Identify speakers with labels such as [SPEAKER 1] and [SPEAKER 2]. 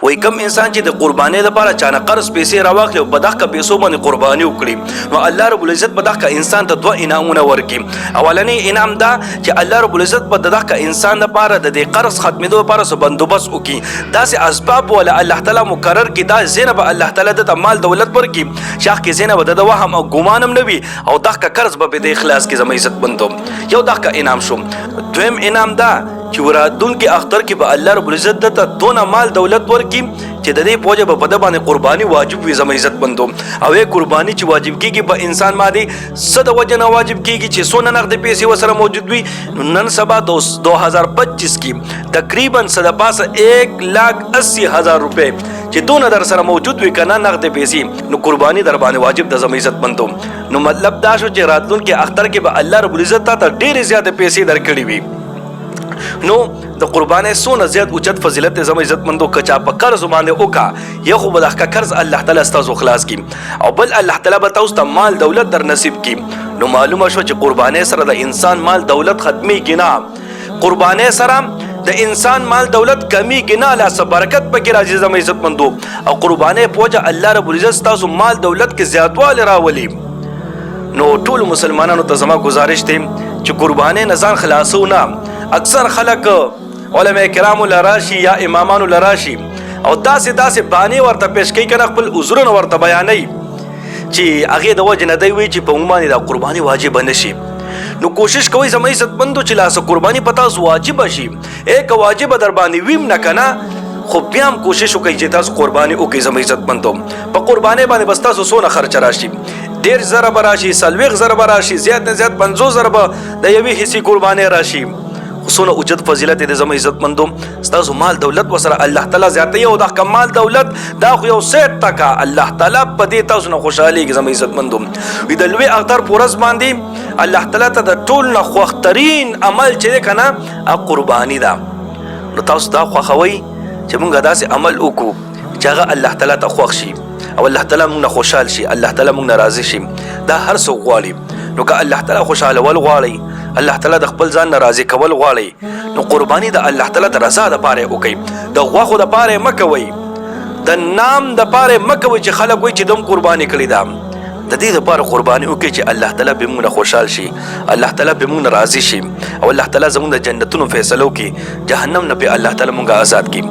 [SPEAKER 1] وای کم انسان چې د قربانۍ لپاره چانه قرض پیسې راواخلي او په دغه پیسو باندې قرباني وکړي نو الله رب العزت په دغه انسان ته دوه انعامونه ورکړي. اولنی انعام دا چې الله رب العزت په دغه انسان لپاره د دې قرض ختمېدو لپاره څه بندوبست وکړي، داسې اسباب ولا الله تعالی مقرر کړي، دا زینب الله تعالی د مال دولت ورکړي شاخ کې زینب د وهم او ګمان هم نه وي او دغه قرض به د اخلاص کې زما عزت بندو. یو دغه انعام شو. دویم انعام دا چې ورادونکو اختر کې به الله رب العزت ته دونه مال دولت ورکړي چې د دې پوجا په پد باندې قرباني واجب وي زما عزت بندو. او یې قرباني چې واجب کیږي په انسان باندې صد وجنه واجب کیږي چې سونه نقد پیسې وسره موجود وي. نن سبا 2025 کې تقریبا صد پاسه 1,80,000 روپے چې دونه در سره موجود وي کنه نقد پیسې نو قرباني در باندې واجب د زما عزت بندو. نو مطلب دا شو چې راتلونکو اختر کې به الله رب العزت ته ډېر زیات پیسې درکړي وي. نو د قربانۍ سونه زیات اوچت فضیلت زما عزت مندو کچا په قرض باندې وکا یو خو به د قرض الله تعالی ستاسو خلاص کی او بل الله تعالی به تاسو ته مال دولت در نصیب کی. نو معلومه شو چې قربانۍ سره د انسان مال دولت ختمي کینا، قربانۍ سره د انسان مال دولت کمی کینا، لا برکت پکې راځي زما عزت مندو. او قربانۍ پوجا الله رب العزت تاسو مال دولت کې زیاتواله راولي. نو ټول مسلمانانو ته زما گزارش دی چې قربانۍ نزان خلاصونه اکثر خلک علماء کرام لراشي یا امامان لراشي او داسې بانی ورته پیش کوي کنه خپل عذرونه ورته بیانوي چې هغه د وجه نه دی وی چې په عمومي د قرباني واجب نشي. نو کوشش کوي زما عزت بندو چې لاس قرباني پتا واجب شي، ایک واجب در باندې ویم نه کنه خو بیا هم کوشش وکړئ چې تاسو قرباني وکړئ زما عزت بندو. په قرباني باندې بس تاسو سونه خرچ راشي، 1,000 راشي، 40,000 راشي، زیات نه زیات 50,000 د یوې حصے قرباني راشي. سونه اوجت فضیلت د زما عزت مندو. تاسو مال دولت وسره الله تعالی زیاته یو د کمال دولت دا خو یو سیټ تکا الله تعالی په دې تاسو نه خوشحالي زما عزت مندو. وی د لوی اختر پورز باندې الله تعالی ته د ټول نه خوخترین عمل چې کنه قربانی ده. نو تاسو دا خوښوي چې مونږه داسې عمل وکړو چې هغه الله تعالی ته خوښ شي او الله تعالی مونږ نه خوشحال شي، الله تعالی مونږ نه راضي شي. دا هر څوک غواړي. نو که الله تعالی خوشاله ول غواړي، الله تعالی د خپل ځان ناراضي کول غواړي، نو قرباني د الله تعالی ته رضا د پاره وکي. د غوخو د پاره مکوي، د نام د پاره مکوي چې خلک وي چې دم قرباني کړی دا د دې لپاره قرباني وکي چې الله تعالی به موږ خوشحال شي، الله تعالی به موږ راضي شي او الله تعالی زموږ د جنتونو فیصلو کې جهنم نه په الله تعالی موږ آزاد کړي.